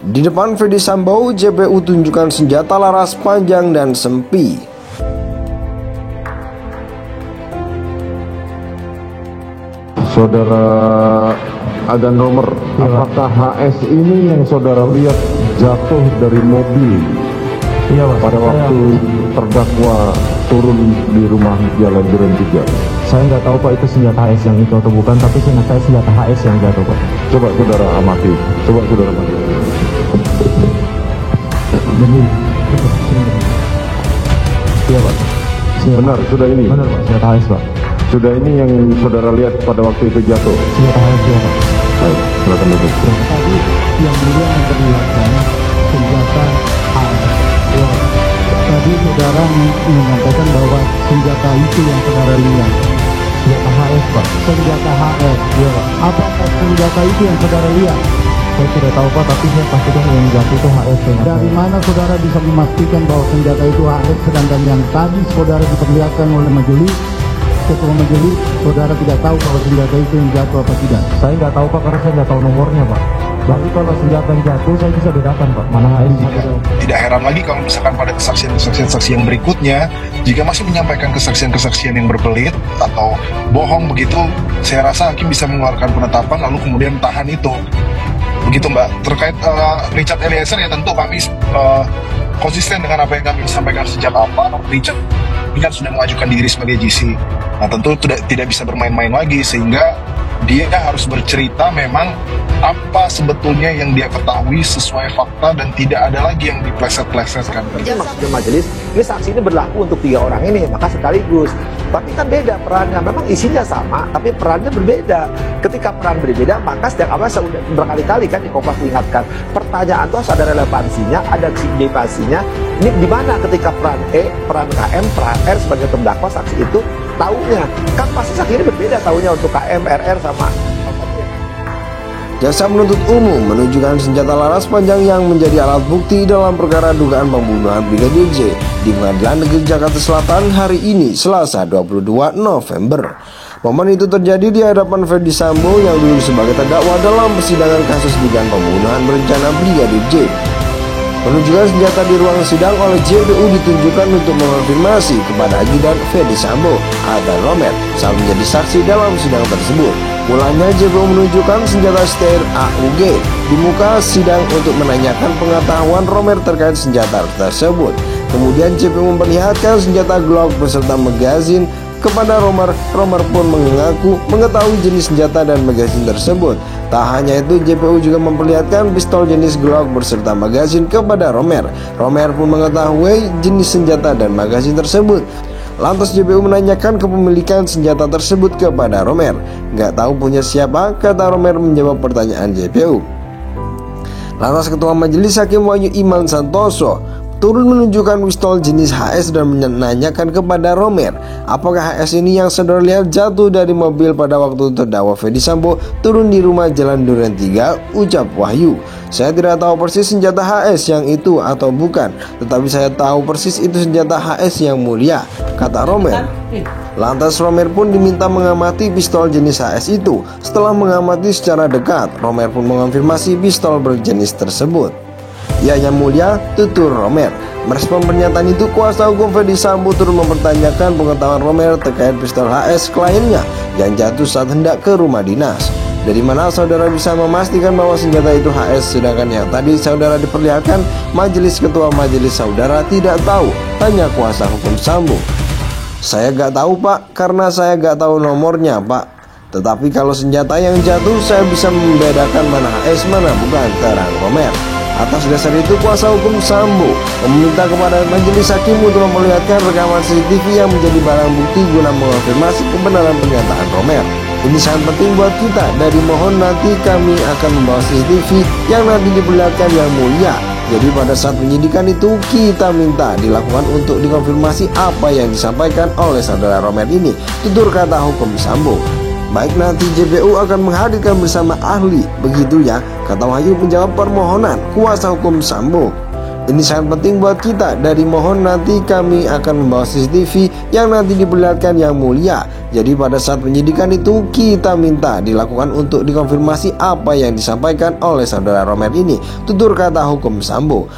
Di depan Ferdy Sambo, JPU tunjukkan senjata laras panjang dan sempi. Saudara Agan Romer, apakah HS ini yang saudara lihat jatuh dari mobil pada waktu terdakwa turun di rumah Jalan Duren 3? Saya nggak tahu Pak itu senjata HS yang itu atau bukan, tapi saya senjata HS yang jatuh Pak. Coba saudara amati, Iya Pak. Benar, sudah ini. Benar Pak, senjata HS Pak. Sudah ini yang saudara lihat pada waktu itu jatuh. Senjata HS ya Pak. Baik, silakan duduk. Tadi yang mulia memperlihatkan senjata HS. Ya. Tadi saudara menyampaikan bahwa senjata itu yang saudara lihat. Senjata HS Pak. Senjata HS. Ya Pak. Apa senjata itu yang saudara lihat? Saya tidak tahu Pak, tapi saya pastikan yang jatuh itu HS. Dari mana saudara bisa memastikan bahwa senjata itu HS, sedangkan yang tadi saudara diperlihatkan oleh majelis, ketua majelis, saudara tidak tahu kalau senjata itu yang jatuh apa tidak? Saya nggak tahu Pak, karena saya nggak tahu nomornya Pak. Tapi kalau senjata yang jatuh saya bisa bedakan Pak, mana HS. Tidak heran lagi kalau misalkan pada kesaksian-kesaksian saksi yang berikutnya, jika masih menyampaikan kesaksian-kesaksian yang berbelit atau bohong begitu, saya rasa hakim bisa mengeluarkan penetapan lalu kemudian tahan itu. Begitu Mbak. Terkait Richard Eliezer ya tentu kami konsisten dengan apa yang kami sampaikan sejak awal. Richard ini kan sudah mengajukan diri sebagai GC. Nah tentu tidak bisa bermain-main lagi, sehingga dia harus bercerita memang apa sebetulnya yang dia ketahui sesuai fakta dan tidak ada lagi yang dipleset-plesetkan. Maksudnya majelis, ini saksi ini berlaku untuk 3 orang ini, maka sekaligus. Tapi kan beda perannya, memang isinya sama, tapi perannya berbeda. Ketika peran berbeda, maka setiap awal sudah berkali-kali kan di Kompas diingatkan, pertanyaan itu harus ada relevansinya, ada signifikansinya. Ini di mana ketika peran E, peran KM, peran R sebagai terdakwa saksi itu tahunya, kan pasti saksi ini berbeda tahunya untuk KM, RR sama. Jaksa penuntut umum menunjukkan senjata laras panjang yang menjadi alat bukti dalam perkara dugaan pembunuhan Brigadir J di Pengadilan Negeri Jakarta Selatan hari ini, Selasa 22 November. Momen itu terjadi di hadapan Ferdy Sambo yang dulu sebagai terdakwa dalam persidangan kasus dugaan pembunuhan berencana Brigadir J. Penunjukan senjata di ruang sidang oleh JPU ditunjukkan untuk mengonfirmasi kepada ajudan Ferdy Sambo, Agan Romer, saat menjadi saksi dalam sidang tersebut. Mulanya JPU menunjukkan senjata STR AUG di muka sidang untuk menanyakan pengetahuan Romer terkait senjata tersebut. Kemudian JPU memperlihatkan senjata Glock beserta magazin kepada Romer. Romer pun mengaku mengetahui jenis senjata dan magazin tersebut. Tak hanya itu, JPU juga memperlihatkan pistol jenis Glock beserta magazin kepada Romer. Romer pun mengetahui jenis senjata dan magazin tersebut. Lantas JPU menanyakan kepemilikan senjata tersebut kepada Romer. Nggak tahu punya siapa, kata Romer menjawab pertanyaan JPU. Lantas Ketua Majelis Hakim Wahyu Iman Santoso turun menunjukkan pistol jenis HS dan menanyakan kepada Romer, apakah HS ini yang saudara lihat jatuh dari mobil pada waktu terdakwa Ferdy Sambo turun di rumah Jalan Duren 3, ucap Wahyu. Saya tidak tahu persis senjata HS yang itu atau bukan, tetapi saya tahu persis itu senjata HS yang mulia, kata Romer. Lantas Romer pun diminta mengamati pistol jenis HS itu. Setelah mengamati secara dekat, Romer pun mengonfirmasi pistol berjenis tersebut. Ya yang mulia, tutur Romer. Merespon pernyataan itu, kuasa hukum Ferdy Sambo turun mempertanyakan pengetahuan Romer terkait pistol HS kliennya yang jatuh saat hendak ke rumah dinas. Dari mana saudara bisa memastikan bahwa senjata itu HS, sedangkan yang tadi saudara diperlihatkan majelis ketua majelis saudara tidak tahu, tanya kuasa hukum Sambo. Saya gak tahu Pak, karena saya gak tahu nomornya Pak. Tetapi kalau senjata yang jatuh saya bisa membedakan mana HS mana bukan, terang Romer. Atas dasar itu kuasa hukum Sambo meminta kepada majelis hakim untuk memperlihatkan rekaman CCTV yang menjadi barang bukti guna mengonfirmasi kebenaran pernyataan Romer. Ini sangat penting buat kita, dari mohon nanti kami akan membawa CCTV yang nanti diperlihatkan yang mulia. Jadi pada saat penyidikan itu kita minta dilakukan untuk dikonfirmasi apa yang disampaikan oleh saudara Romer ini, tutur kata hukum Sambo. Baik, nanti JPU akan menghadirkan bersama ahli, begitu ya, kata Wahyu menjawab permohonan kuasa hukum Sambo. Ini sangat penting buat kita. Dari mohon nanti kami akan membawa CCTV yang nanti diperlihatkan yang mulia. Jadi pada saat penyidikan itu kita minta dilakukan untuk dikonfirmasi apa yang disampaikan oleh saudara Romer ini, tutur kata hukum Sambo.